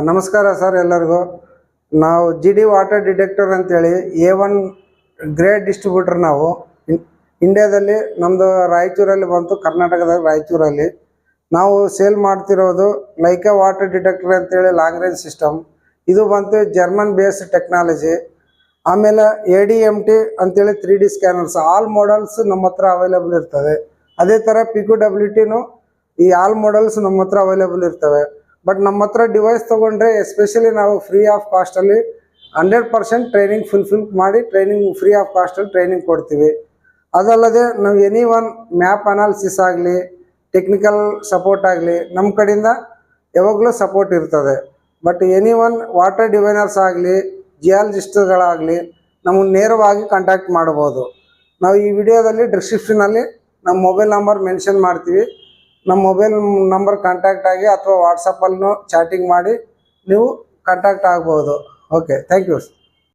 ನಮಸ್ಕಾರ ಸರ್ ಎಲ್ಲರಿಗೂ. ನಾವು GD ವಾಟರ್ ಡಿಟೆಕ್ಟರ್ ಅಂತೇಳಿ A1 ಗ್ರೇಡ್ ಡಿಸ್ಟ್ರಿಬ್ಯೂಟರ್. ನಾವು ಇಂಡಿಯಾದಲ್ಲಿ ನಮ್ಮದು ರಾಯಚೂರಲ್ಲಿ ಬಂತು, ಕರ್ನಾಟಕದ ರಾಯಚೂರಲ್ಲಿ ನಾವು ಸೇಲ್ ಮಾಡ್ತಿರೋದು ಲೈಕಾ ವಾಟರ್ ಡಿಟೆಕ್ಟರ್ ಅಂತೇಳಿ ಲಾಂಗ್ ರೇಂಜ್ ಸಿಸ್ಟಮ್. ಇದು ಬಂತು ಜರ್ಮನ್ ಬೇಸ್ಡ್ ಟೆಕ್ನಾಲಜಿ. ಆಮೇಲೆ ADMT ಅಂತೇಳಿ 3D ಸ್ಕ್ಯಾನರ್ಸ್ ಆಲ್ ಮಾಡಲ್ಸ್ ನಮ್ಮ ಹತ್ರ ಅವೈಲೇಬಲ್ ಇರ್ತದೆ. ಅದೇ ಥರ PQWTನೂ ಈ ಆಲ್ ಮಾಡಲ್ಸ್ ನಮ್ಮ ಹತ್ರ ಅವೈಲೇಬಲ್ ಇರ್ತವೆ. ಬಟ್ ನಮ್ಮ ಹತ್ರ ಡಿವೈಸ್ ತೊಗೊಂಡ್ರೆ ಎಸ್ಪೆಷಲಿ ನಾವು ಫ್ರೀ ಆಫ್ ಕಾಸ್ಟಲ್ಲಿ 100% ಟ್ರೈನಿಂಗ್ ಫುಲ್ಫಿಲ್ ಮಾಡಿ ಫ್ರೀ ಆಫ್ ಕಾಸ್ಟಲ್ಲಿ ಟ್ರೈನಿಂಗ್ ಕೊಡ್ತೀವಿ. ಅದಲ್ಲದೆ ನಾವು ಎನಿ ಒನ್ ಮ್ಯಾಪ್ ಅನಾಲಿಸಿಸ್ ಆಗಲಿ, ಟೆಕ್ನಿಕಲ್ ಸಪೋರ್ಟ್ ಆಗಲಿ ನಮ್ಮ ಕಡೆಯಿಂದ ಯಾವಾಗಲೂ ಸಪೋರ್ಟ್ ಇರ್ತದೆ. ಬಟ್ ಎನಿ ಒನ್ ವಾಟರ್ ಡಿವೈನರ್ಸ್ ಆಗಲಿ, ಜಿಯಾಲಜಿಸ್ಟ್ಗಳಾಗಲಿ ನಮಗೆ ನೇರವಾಗಿ ಕಾಂಟ್ಯಾಕ್ಟ್ ಮಾಡ್ಬೋದು. ನಾವು ಈ ವಿಡಿಯೋದಲ್ಲಿ ಡಿಸ್ಕ್ರಿಪ್ಷನಲ್ಲಿ ನಮ್ಮ ಮೊಬೈಲ್ ನಂಬರ್ ಮೆನ್ಷನ್ ಮಾಡ್ತೀವಿ. ನಮ್ಮ ಮೊಬೈಲ್ ನಂಬರ್ ಕಾಂಟ್ಯಾಕ್ಟ್ ಆಗಿ ಅಥವಾ ವಾಟ್ಸಪ್ಪಲ್ಲೂ ಚಾಟಿಂಗ್ ಮಾಡಿ ನೀವು ಕಾಂಟ್ಯಾಕ್ಟ್ ಆಗ್ಬೋದು. Okay, thank you.